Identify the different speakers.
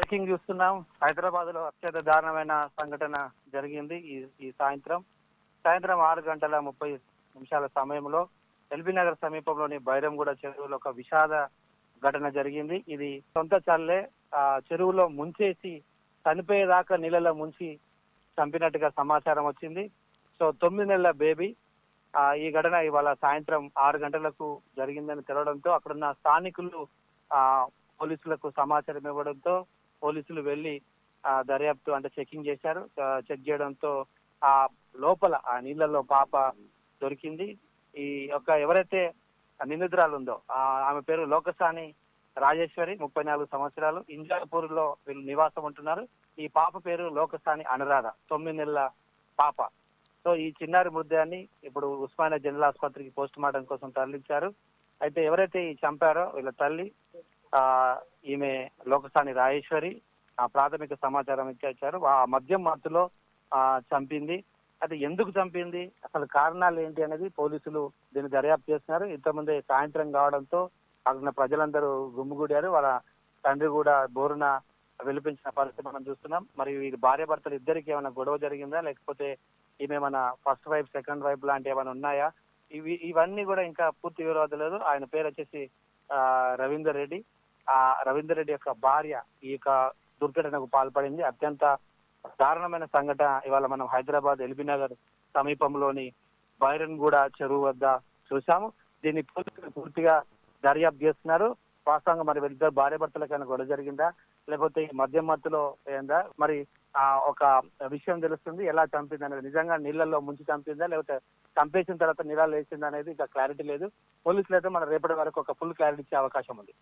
Speaker 1: Breaking చూస్తున్నాం. హైదరాబాద్ లో అత్యంత దారుణమైన సంఘటన జరిగింది ఈ సాయంత్రం 6:30 సమయంలో ఎల్బీ నగర్ సమీపంలోని బైరంగూడ చెరువులో ఒక విషాద ఘటన జరిగింది. ఇది సొంత చల్లే చెరువులో ముంచేసి చనిపోయేదాకా నీళ్ళలో ముంచి చంపినట్టుగా సమాచారం వచ్చింది. సో 9 నెలల బేబీ. ఈ ఘటన ఇవాళ సాయంత్రం 6 గంటలకు జరిగిందని తెలవడంతో అక్కడున్న స్థానికులు పోలీసులకు సమాచారం ఇవ్వడంతో పోలీసులు వెళ్లి దర్యాప్తు అంటే చెకింగ్ చేశారు. చెక్ చేయడంతో ఆ లోపల ఆ నీళ్లలో పాప దొరికింది. ఈ యొక్క ఎవరైతే నిందితురాలు ఉందో ఆమె పేరు లోకసాని రాజేశ్వరి, 34 సంవత్సరాలు. ఇంజాపూర్ లో వీళ్ళు నివాసం ఉంటున్నారు. ఈ పాప పేరు లోకసాని అనురాధ, 9 నెలల పాప. సో ఈ చిన్నారి మృతదేహాన్ని ఇప్పుడు ఉస్మానియా జనరల్ ఆసుపత్రికి పోస్ట్ మార్టం కోసం తరలించారు. అయితే ఎవరైతే ఈ చంపారో వీళ్ళ తల్లి ఈమె లోకసాని రాజేశ్వరి ప్రాథమిక సమాచారం ఇచ్చారు. ఆ మద్యం మత్తులో చంపింది. అయితే ఎందుకు చంపింది, అసలు కారణాలు ఏంటి అనేది పోలీసులు దీన్ని దర్యాప్తు చేస్తున్నారు. ఇంతకుముందే సాయంత్రం కావడంతో అక్కడ ప్రజలందరూ గుమ్మిగూడారు. వాళ్ళ తండ్రి కూడా బోరున విలిపించిన పరిస్థితి మనం చూస్తున్నాం. మరి వీరి భార్య భర్తలు ఇద్దరికి ఏమైనా గొడవ జరిగిందా, లేకపోతే ఈమె ఫస్ట్ వైఫ్ సెకండ్ వైఫ్ లాంటి ఏమైనా ఉన్నాయా, ఇవన్నీ కూడా ఇంకా పూర్తి వివరాలు లేదు. ఆయన పేరు వచ్చేసి రవీందర్ రెడ్డి. రవీందర్ రెడ్డి యొక్క భార్య ఈ యొక్క దుర్ఘటనకు పాల్పడింది. అత్యంత దారుణమైన సంఘటన ఇవాళ మనం హైదరాబాద్ ఎల్బీ నగర్ సమీపంలోని బైరన్గూడ చెరువు వద్ద చూసాము. దీన్ని పోలీసులు పూర్తిగా దర్యాప్తు చేస్తున్నారు. వాస్తవంగా మరి వీళ్ళిద్దరు భార్య భర్తలకైనా గొడవ జరిగిందా, లేకపోతే ఈ మద్యం మత్తులో ఏందా, మరి ఒక విషయం తెలుస్తుంది ఎలా చంపింది అనేది. నిజంగా నీళ్లలో ముంచి చంపిందా, లేకపోతే చంపేసిన తర్వాత నీళ్ళలో వేసిందా అనేది ఇంకా క్లారిటీ లేదు. పోలీసులు అయితే మన రేపటి వరకు ఒక ఫుల్ క్లారిటీ ఇచ్చే అవకాశం ఉంది.